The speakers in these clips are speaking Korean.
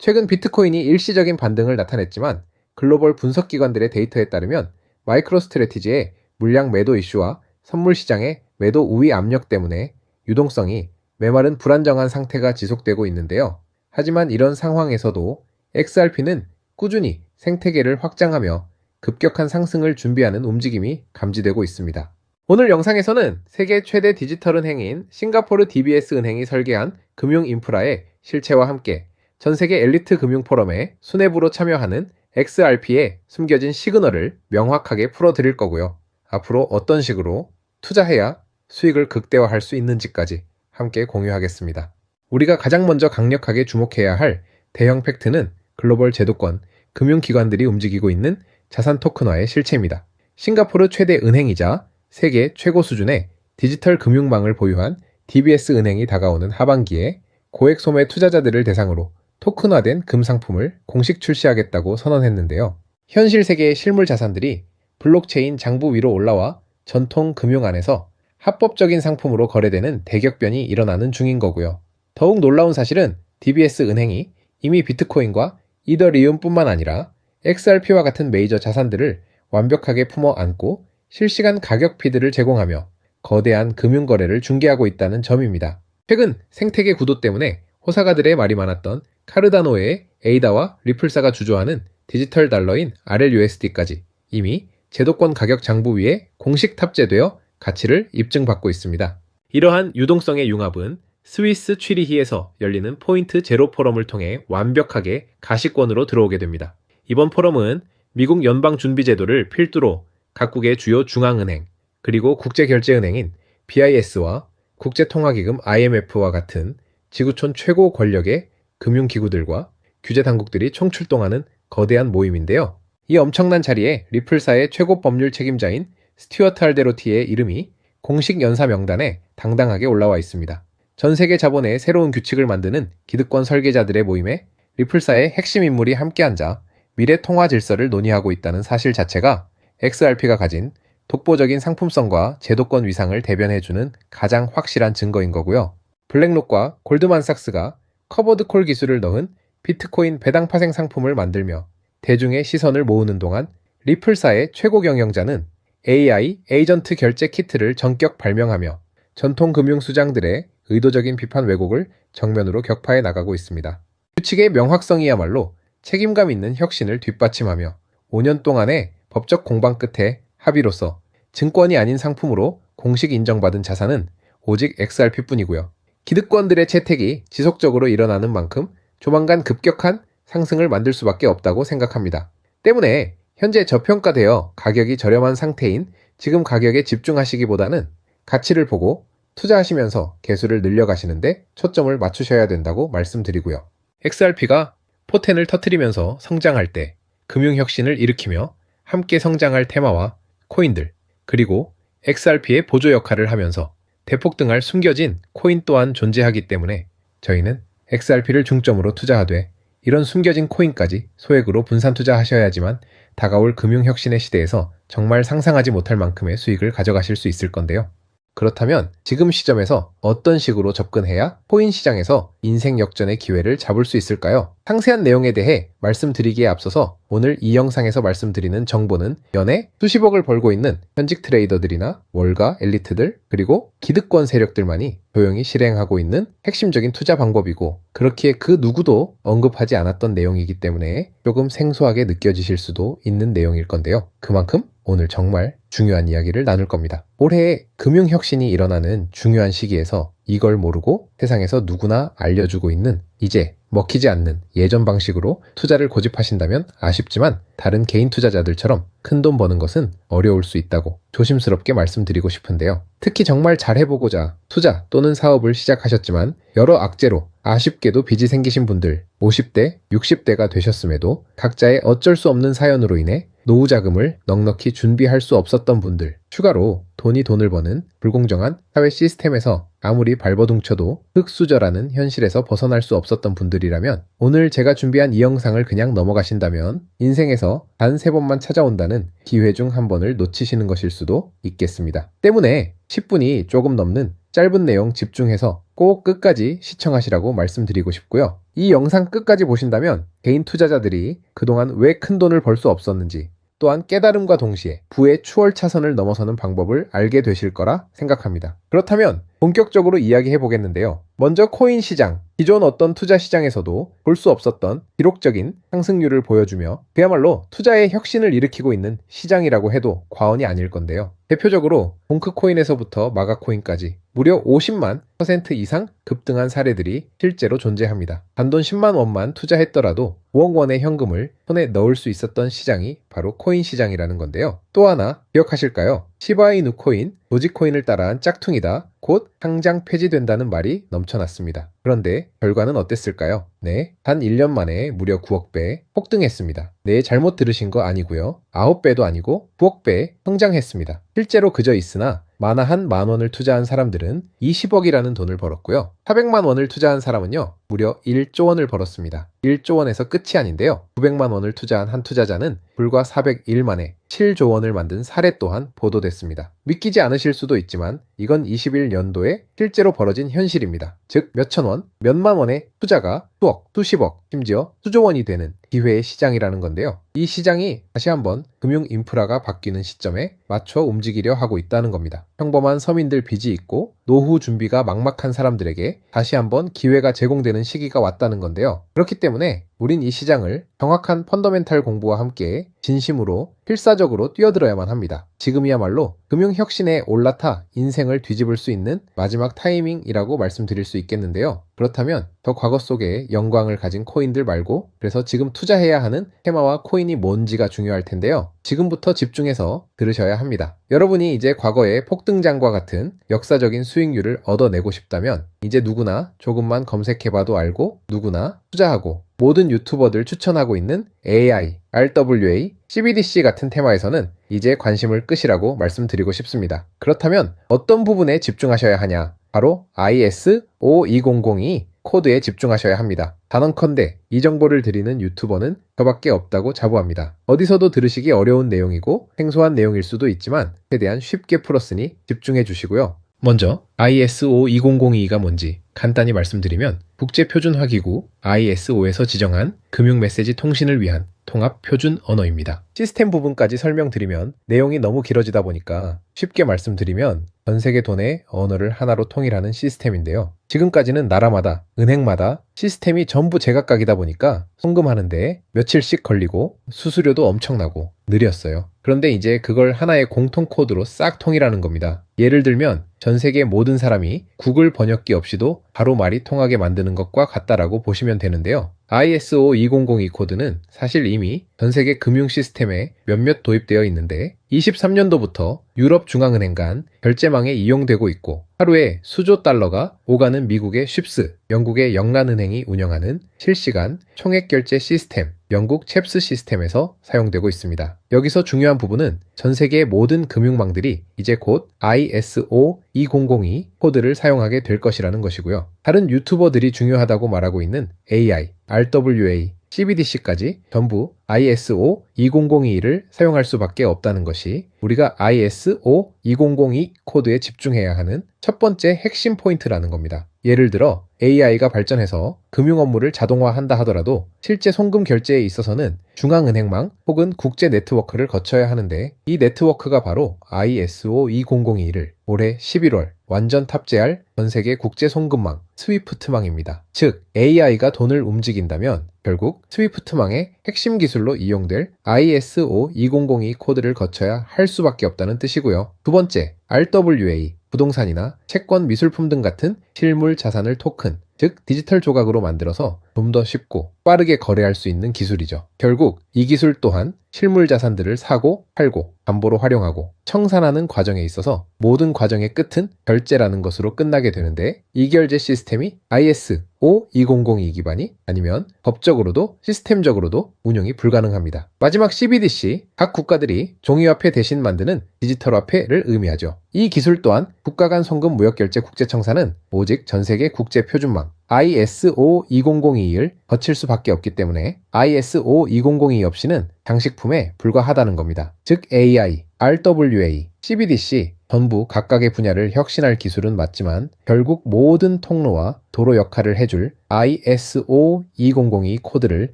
최근 비트코인이 일시적인 반등을 나타냈지만 글로벌 분석기관들의 데이터에 따르면 마이크로스트래티지의 물량 매도 이슈와 선물 시장의 매도 우위 압력 때문에 유동성이 메마른 불안정한 상태가 지속되고 있는데요. 하지만 이런 상황에서도 XRP는 꾸준히 생태계를 확장하며 급격한 상승을 준비하는 움직임이 감지되고 있습니다. 오늘 영상에서는 세계 최대 디지털 은행인 싱가포르 DBS 은행이 설계한 금융 인프라의 실체와 함께 전 세계 엘리트 금융 포럼에 수뇌부로 참여하는 XRP의 숨겨진 시그널을 명확하게 풀어드릴 거고요. 앞으로 어떤 식으로 투자해야 수익을 극대화할 수 있는지까지 함께 공유하겠습니다. 우리가 가장 먼저 강력하게 주목해야 할 대형 팩트는 글로벌 제도권, 금융기관들이 움직이고 있는 자산 토큰화의 실체입니다. 싱가포르 최대 은행이자 세계 최고 수준의 디지털 금융망을 보유한 DBS 은행이 다가오는 하반기에 고액 소매 투자자들을 대상으로 토큰화된 금상품을 공식 출시하겠다고 선언했는데요. 현실 세계의 실물 자산들이 블록체인 장부 위로 올라와 전통 금융 안에서 합법적인 상품으로 거래되는 대격변이 일어나는 중인 거고요. 더욱 놀라운 사실은 DBS 은행이 이미 비트코인과 이더리움뿐만 아니라 XRP와 같은 메이저 자산들을 완벽하게 품어 안고 실시간 가격 피드를 제공하며 거대한 금융 거래를 중개하고 있다는 점입니다. 최근 생태계 구도 때문에 호사가들의 말이 많았던 카르다노의 에이다와 리플사가 주조하는 디지털 달러인 RLUSD까지 이미 제도권 가격 장부 위에 공식 탑재되어 가치를 입증받고 있습니다. 이러한 유동성의 융합은 스위스 취리히에서 열리는 포인트 제로 포럼을 통해 완벽하게 가시권으로 들어오게 됩니다. 이번 포럼은 미국 연방준비제도를 필두로 각국의 주요 중앙은행, 그리고 국제결제은행인 BIS와 국제통화기금 IMF와 같은 지구촌 최고 권력의 금융기구들과 규제당국들이 총출동하는 거대한 모임인데요. 이 엄청난 자리에 리플사의 최고 법률 책임자인 스튜어트 알데로티의 이름이 공식 연사 명단에 당당하게 올라와 있습니다. 전 세계 자본의 새로운 규칙을 만드는 기득권 설계자들의 모임에 리플사의 핵심 인물이 함께 앉아 미래 통화 질서를 논의하고 있다는 사실 자체가 XRP가 가진 독보적인 상품성과 제도권 위상을 대변해주는 가장 확실한 증거인 거고요. 블랙록과 골드만삭스가 커버드 콜 기술을 넣은 비트코인 배당 파생 상품을 만들며 대중의 시선을 모으는 동안 리플사의 최고 경영자는 AI 에이전트 결제 키트를 전격 발명하며 전통 금융 수장들의 의도적인 비판 왜곡을 정면으로 격파해 나가고 있습니다. 규칙의 명확성이야말로 책임감 있는 혁신을 뒷받침하며 5년 동안의 법적 공방 끝에 합의로서 증권이 아닌 상품으로 공식 인정받은 자산은 오직 XRP뿐이고요. 기득권들의 채택이 지속적으로 일어나는 만큼 조만간 급격한 상승을 만들 수밖에 없다고 생각합니다. 때문에 현재 저평가되어 가격이 저렴한 상태인 지금 가격에 집중하시기보다는 가치를 보고 투자하시면서 개수를 늘려가시는데 초점을 맞추셔야 된다고 말씀드리고요. XRP가 포텐을 터뜨리면서 성장할 때 금융혁신을 일으키며 함께 성장할 테마와 코인들, 그리고 XRP의 보조 역할을 하면서 대폭등할 숨겨진 코인 또한 존재하기 때문에 저희는 XRP를 중점으로 투자하되 이런 숨겨진 코인까지 소액으로 분산 투자하셔야지만 다가올 금융혁신의 시대에서 정말 상상하지 못할 만큼의 수익을 가져가실 수 있을 건데요. 그렇다면 지금 시점에서 어떤 식으로 접근해야 코인 시장에서 인생 역전의 기회를 잡을 수 있을까요? 상세한 내용에 대해 말씀드리기에 앞서서 오늘 이 영상에서 말씀드리는 정보는 연에 수십억을 벌고 있는 현직 트레이더들이나 월가 엘리트들, 그리고 기득권 세력들만이 조용히 실행하고 있는 핵심적인 투자 방법이고, 그렇기에 그 누구도 언급하지 않았던 내용이기 때문에 조금 생소하게 느껴지실 수도 있는 내용일 건데요. 그만큼 오늘 정말 중요한 이야기를 나눌 겁니다. 올해 금융혁신이 일어나는 중요한 시기에서 이걸 모르고 세상에서 누구나 알려주고 있는 이제 먹히지 않는 예전 방식으로 투자를 고집하신다면 아쉽지만 다른 개인 투자자들처럼 큰돈 버는 것은 어려울 수 있다고 조심스럽게 말씀드리고 싶은데요. 특히 정말 잘해보고자 투자 또는 사업을 시작하셨지만 여러 악재로 아쉽게도 빚이 생기신 분들, 50대, 60대가 되셨음에도 각자의 어쩔 수 없는 사연으로 인해 노후 자금을 넉넉히 준비할 수 없었던 분들, 추가로 돈이 돈을 버는 불공정한 사회 시스템에서 아무리 발버둥쳐도 흙수저라는 현실에서 벗어날 수 없었던 분들이라면 오늘 제가 준비한 이 영상을 그냥 넘어가신다면 인생에서 단 3번만 찾아온다는 기회 중 한 번을 놓치시는 것일 수도 있겠습니다. 때문에 10분이 조금 넘는 짧은 내용 집중해서 꼭 끝까지 시청하시라고 말씀드리고 싶고요. 이 영상 끝까지 보신다면 개인 투자자들이 그동안 왜 큰 돈을 벌 수 없었는지, 또한 깨달음과 동시에 부의 추월 차선을 넘어서는 방법을 알게 되실 거라 생각합니다. 그렇다면 본격적으로 이야기해 보겠는데요. 먼저 코인 시장, 기존 어떤 투자 시장에서도 볼 수 없었던 기록적인 상승률을 보여주며 그야말로 투자의 혁신을 일으키고 있는 시장이라고 해도 과언이 아닐 건데요. 대표적으로 봉크코인에서부터 마가코인까지 무려 50만 % 이상 급등한 사례들이 실제로 존재합니다. 단돈 10만 원만 투자했더라도 5억 원의 현금을 손에 넣을 수 있었던 시장이 바로 코인 시장이라는 건데요. 또 하나 기억하실까요? 시바이누 코인, 도지코인을 따라한 짝퉁이다. 곧 상장 폐지된다는 말이 넘쳐났습니다. 그런데 결과는 어땠을까요? 네, 단 1년 만에 무려 9억 배 폭등했습니다. 네, 잘못 들으신 거 아니고요. 9배도 아니고 9억 배 성장했습니다. 실제로 그저 있으나 만화 한 만 원을 투자한 사람들은 20억이라는 돈을 벌었고요. 400만 원을 투자한 사람은요, 무려 1조 원을 벌었습니다. 1조 원에서 끝이 아닌데요. 900만 원을 투자한 한 투자자는 불과 401 만에 7조 원을 만든 사례 또한 보도됐습니다. 믿기지 않으실 수도 있지만 이건 21년도에 실제로 벌어진 현실입니다. 즉 몇천 원, 몇만 원의 투자가 수억, 수십억, 심지어 수조 원이 되는 기회의 시장이라는 건데요. 이 시장이 다시 한번 금융 인프라가 바뀌는 시점에 맞춰 움직이려 하고 있다는 겁니다. 평범한 서민들 빚이 있고 노후 준비가 막막한 사람들에게 다시 한번 기회가 제공되는 시기가 왔다는 건데요. 그렇기 때문에 우린 이 시장을 정확한 펀더멘탈 공부와 함께 진심으로 필사적으로 뛰어들어야만 합니다. 지금이야말로 금융혁신에 올라타 인생을 뒤집을 수 있는 마지막 타이밍이라고 말씀드릴 수 있겠는데요. 그렇다면 더 과거 속에 영광을 가진 코인들 말고, 그래서 지금 투자해야 하는 테마와 코인이 뭔지가 중요할 텐데요. 지금부터 집중해서 들으셔야 합니다. 여러분이 이제 과거의 폭등장과 같은 역사적인 수익률을 얻어내고 싶다면 이제 누구나 조금만 검색해봐도 알고 누구나 투자하고 모든 유튜버들 추천하고 있는 AI, RWA, CBDC 같은 테마에서는 이제 관심을 끄시라고 말씀드리고 싶습니다. 그렇다면 어떤 부분에 집중하셔야 하냐? 바로 IS5200이 코드에 집중하셔야 합니다. 단언컨대 이 정보를 드리는 유튜버는 저밖에 없다고 자부합니다. 어디서도 들으시기 어려운 내용이고 생소한 내용일 수도 있지만 최대한 쉽게 풀었으니 집중해 주시고요. 먼저 ISO20022가 뭔지 간단히 말씀드리면 국제표준화기구 ISO에서 지정한 금융메시지 통신을 위한 통합 표준 언어입니다. 시스템 부분까지 설명드리면 내용이 너무 길어지다 보니까 쉽게 말씀드리면 전 세계 돈의 언어를 하나로 통일하는 시스템인데요. 지금까지는 나라마다, 은행마다 시스템이 전부 제각각이다 보니까 송금하는데 며칠씩 걸리고 수수료도 엄청나고 느렸어요. 그런데 이제 그걸 하나의 공통 코드로 싹 통일하는 겁니다. 예를 들면 전 세계 모든 사람이 구글 번역기 없이도 바로 말이 통하게 만드는 것과 같다라고 보시면 되는데요. ISO2002 코드는 사실 이미 전 세계 금융 시스템에 몇몇 도입되어 있는데 23년도부터 유럽중앙은행 간 결제망에 이용되고 있고 하루에 수조 달러가 오가는 미국의 쉽스, 영국의 영란은행이 운영하는 실시간 총액결제 시스템, 영국 챕스 시스템에서 사용되고 있습니다. 여기서 중요한 부분은 전 세계의 모든 금융망들이 이제 곧 ISO2002 코드를 사용하게 될 것이라는 것이고요. 다른 유튜버들이 중요하다고 말하고 있는 AI, RWA, CBDC까지 전부 ISO2002를 사용할 수밖에 없다는 것이 우리가 ISO2002 코드에 집중해야 하는 첫 번째 핵심 포인트라는 겁니다. 예를 들어 AI가 발전해서 금융 업무를 자동화한다 하더라도 실제 송금 결제에 있어서는 중앙은행망 혹은 국제 네트워크를 거쳐야 하는데 이 네트워크가 바로 ISO2002를 올해 11월 완전 탑재할 전세계 국제 송금망 스위프트망입니다. 즉 AI가 돈을 움직인다면 결국 스위프트망의 핵심 기술로 이용될 ISO2002 코드를 거쳐야 할 수밖에 없다는 뜻이고요. 두 번째, RWA, 부동산이나 채권, 미술품 등 같은 실물 자산을 토큰, 즉 디지털 조각으로 만들어서 좀 더 쉽고 빠르게 거래할 수 있는 기술이죠. 결국 이 기술 또한 실물 자산들을 사고 팔고 담보로 활용하고 청산하는 과정에 있어서 모든 과정의 끝은 결제라는 것으로 끝나게 되는데 이 결제 시스템이 ISO2002 기반이 아니면 법적으로도 시스템적으로도 운영이 불가능합니다. 마지막 CBDC, 각 국가들이 종이화폐 대신 만드는 디지털화폐를 의미하죠. 이 기술 또한 국가 간 송금 무역결제 국제청사는 오직 전세계 국제표준망 ISO2002를 거칠 수밖에 없기 때문에 ISO2002 없이는 장식품에 불과하다는 겁니다. 즉 AI, RWA, CBDC 전부 각각의 분야를 혁신할 기술은 맞지만 결국 모든 통로와 도로 역할을 해줄 ISO 2002 코드를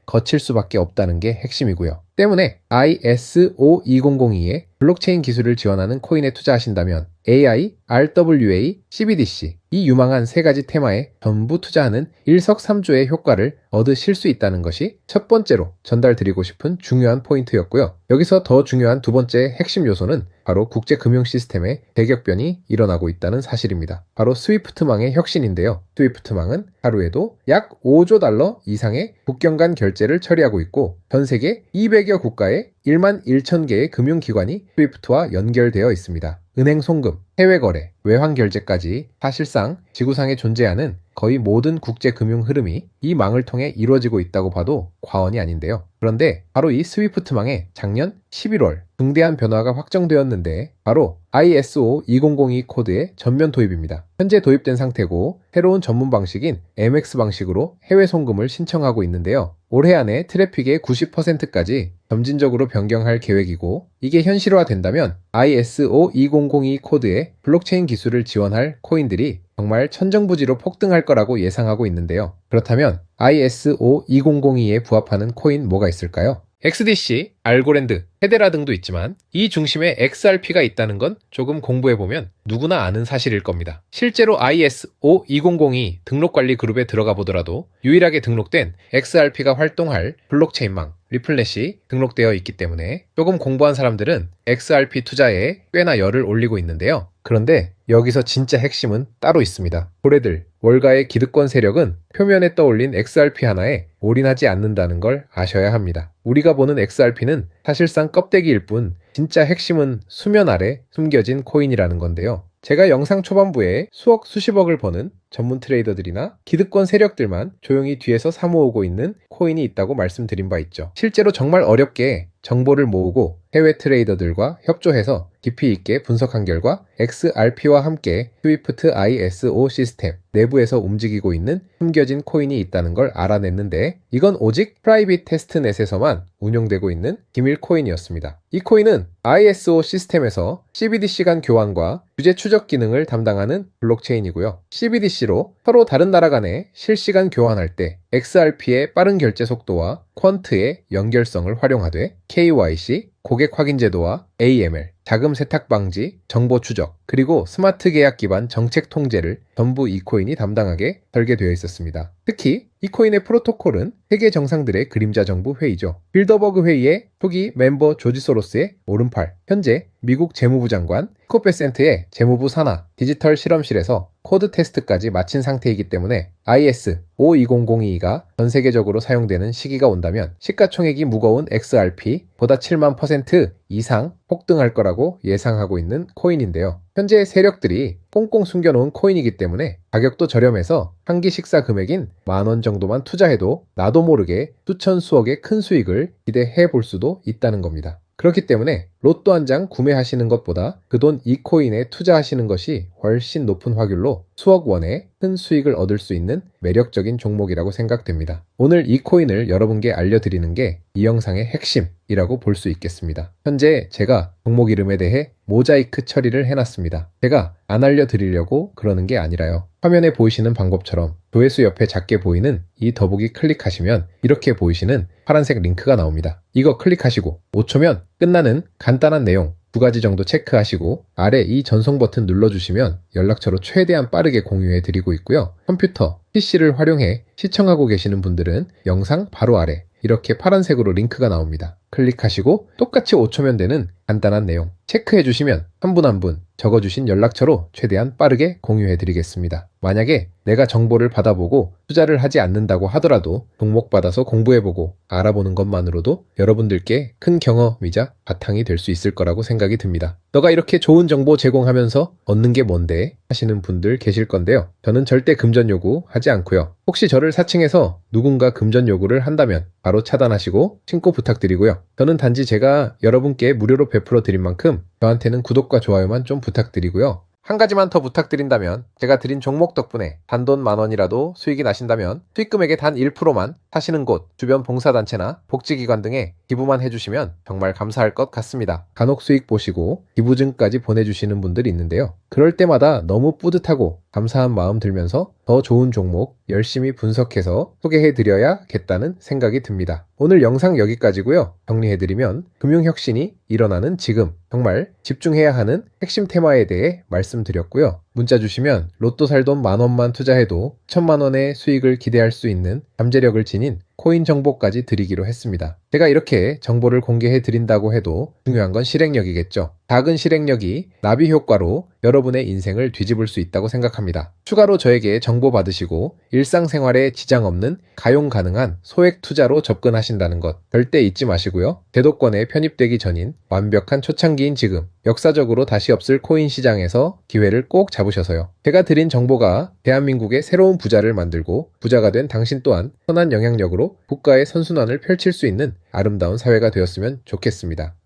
거칠 수밖에 없다는 게 핵심이고요. 때문에 ISO 2002에 블록체인 기술을 지원하는 코인에 투자하신다면 AI, RWA, CBDC 이 유망한 세 가지 테마에 전부 투자하는 일석삼조의 효과를 얻으실 수 있다는 것이 첫 번째로 전달드리고 싶은 중요한 포인트였고요. 여기서 더 중요한 두 번째 핵심 요소는 바로 국제 금융 시스템의 대격변이 일어나고 있다는 사실입니다. 바로 스위프트망의 혁신인데요. 스위프트망은 하루에도 약 5조 달러 이상의 국경 간 결제를 처리하고 있고 전 세계 200여 국가에 1만 1천 개의 금융기관이 스위프트와 연결되어 있습니다. 은행 송금, 해외 거래, 외환 결제까지 사실상 지구상에 존재하는 거의 모든 국제 금융 흐름이 이 망을 통해 이루어지고 있다고 봐도 과언이 아닌데요. 그런데 바로 이 스위프트망에 작년 11월 중대한 변화가 확정되었는데 바로 ISO 2002 코드의 전면 도입입니다. 현재 도입된 상태고 새로운 전문 방식인 MX 방식으로 해외 송금을 신청하고 있는데요. 올해 안에 트래픽의 90%까지 점진적으로 변경할 계획이고 이게 현실화된다면 ISO 2002 코드의 블록체인 기술을 지원할 코인들이 정말 천정부지로 폭등할 거라고 예상하고 있는데요. 그렇다면 ISO 2002에 부합하는 코인 뭐가 있을까요? XDC, 알고랜드, 헤데라 등도 있지만 이 중심에 XRP가 있다는 건 조금 공부해보면 누구나 아는 사실일 겁니다. 실제로 ISO 2002 등록관리 그룹에 들어가 보더라도 유일하게 등록된 XRP가 활동할 블록체인망 리플렛이 등록되어 있기 때문에 조금 공부한 사람들은 XRP 투자에 꽤나 열을 올리고 있는데요. 그런데 여기서 진짜 핵심은 따로 있습니다. 고래들, 월가의 기득권 세력은 표면에 떠올린 XRP 하나에 올인하지 않는다는 걸 아셔야 합니다. 우리가 보는 XRP는 사실상 껍데기일 뿐 진짜 핵심은 수면 아래 숨겨진 코인이라는 건데요. 제가 영상 초반부에 수억 수십억을 버는 전문 트레이더들이나 기득권 세력들만 조용히 뒤에서 사모으고 있는 코인이 있다고 말씀드린 바 있죠. 실제로 정말 어렵게 정보를 모으고 해외 트레이더들과 협조해서 깊이 있게 분석한 결과 XRP와 함께 스위프트 ISO 시스템 내부에서 움직이고 있는 숨겨진 코인이 있다는 걸 알아냈는데 이건 오직 프라이빗 테스트넷에서만 운용되고 있는 기밀 코인이었습니다. 이 코인은 ISO 시스템에서 CBDC 간 교환과 규제 추적 기능을 담당하는 블록체인이고요. CBDC로 서로 다른 나라 간에 실시간 교환할 때 XRP의 빠른 결제 속도와 퀀트의 연결성을 활용하되 KYC, 고객 확인 제도와 AML, 자금 세탁 방지, 정보 추적, 그리고 스마트 계약 기반 정책 통제를 전부 이 코인이 담당하게 설계되어 있었습니다. 특히 이 코인의 프로토콜은 세계 정상들의 그림자 정부 회의죠. 빌더버그 회의의 초기 멤버 조지 소로스의 오른팔, 현재 미국 재무부 장관 스콧 베센트의 재무부 산하 디지털 실험실에서 코드 테스트까지 마친 상태이기 때문에 ISO 2002가 전 세계적으로 사용되는 시기가 온다면 시가총액이 무거운 XRP 보다 7만 % 이상 폭등할 거라고 예상하고 있는 코인인데요. 현재 세력들이 꽁꽁 숨겨놓은 코인이기 때문에 가격도 저렴해서 한 끼 식사 금액인 10,000원 정도만 투자해도 나도 모르게 수천 수억의 큰 수익을 기대해 볼 수도 있다는 겁니다. 그렇기 때문에 로또 한 장 구매하시는 것보다 그 돈 이 코인에 투자하시는 것이 훨씬 높은 확률로 수억 원의 큰 수익을 얻을 수 있는 매력적인 종목이라고 생각됩니다. 오늘 이 코인을 여러분께 알려드리는 게 이 영상의 핵심이라고 볼 수 있겠습니다. 현재 제가 종목 이름에 대해 모자이크 처리를 해놨습니다. 제가 안 알려드리려고 그러는 게 아니라요. 화면에 보이시는 방법처럼 조회수 옆에 작게 보이는 이 더보기 클릭하시면 이렇게 보이시는 파란색 링크가 나옵니다. 이거 클릭하시고 5초면 끝나는 간단한 내용 2가지 정도 체크하시고 아래 이 전송 버튼 눌러주시면 연락처로 최대한 빠르게 공유해 드리고 있고요. 컴퓨터, PC를 활용해 시청하고 계시는 분들은 영상 바로 아래 이렇게 파란색으로 링크가 나옵니다. 클릭하시고 똑같이 5초면 되는 간단한 내용 체크해 주시면 한 분 한 분 적어주신 연락처로 최대한 빠르게 공유해 드리겠습니다. 만약에 내가 정보를 받아보고 투자를 하지 않는다고 하더라도 종목 받아서 공부해보고 알아보는 것만으로도 여러분들께 큰 경험이자 바탕이 될 수 있을 거라고 생각이 듭니다. 너가 이렇게 좋은 정보 제공하면서 얻는 게 뭔데? 하시는 분들 계실 건데요. 저는 절대 금전 요구 하지 않고요. 혹시 저를 사칭해서 누군가 금전 요구를 한다면 바로 차단하시고 신고 부탁드리고요. 저는 단지 제가 여러분께 무료로 베풀어 드린 만큼 저한테는 구독과 좋아요만 좀 부탁드리고요. 한 가지만 더 부탁드린다면 제가 드린 종목 덕분에 단돈 10,000원이라도 수익이 나신다면 수익금액의 단 1%만 사시는 곳, 주변 봉사단체나 복지기관 등에 기부만 해주시면 정말 감사할 것 같습니다. 간혹 수익 보시고 기부증까지 보내주시는 분들이 있는데요. 그럴 때마다 너무 뿌듯하고 감사한 마음 들면서 더 좋은 종목 열심히 분석해서 소개해드려야겠다는 생각이 듭니다. 오늘 영상 여기까지고요. 정리해드리면 금융혁신이 일어나는 지금 정말 집중해야 하는 핵심 테마에 대해 말씀드렸고요. 문자 주시면 로또 살 돈 10,000원만 투자해도 1,000,000원의 수익을 기대할 수 있는 잠재력을 지닌 코인 정보까지 드리기로 했습니다. 제가 이렇게 정보를 공개해 드린다고 해도 중요한 건 실행력이겠죠. 작은 실행력이 나비 효과로 여러분의 인생을 뒤집을 수 있다고 생각합니다. 추가로 저에게 정보 받으시고 일상생활에 지장 없는 가용 가능한 소액 투자로 접근하신다는 것 절대 잊지 마시고요. 제도권에 편입되기 전인 완벽한 초창기인 지금 역사적으로 다시 없을 코인 시장에서 기회를 꼭 잡으셔서요. 제가 드린 정보가 대한민국의 새로운 부자를 만들고 부자가 된 당신 또한 선한 영향력으로 국가의 선순환을 펼칠 수 있는 아름다운 사회가 되었으면 좋겠습니다.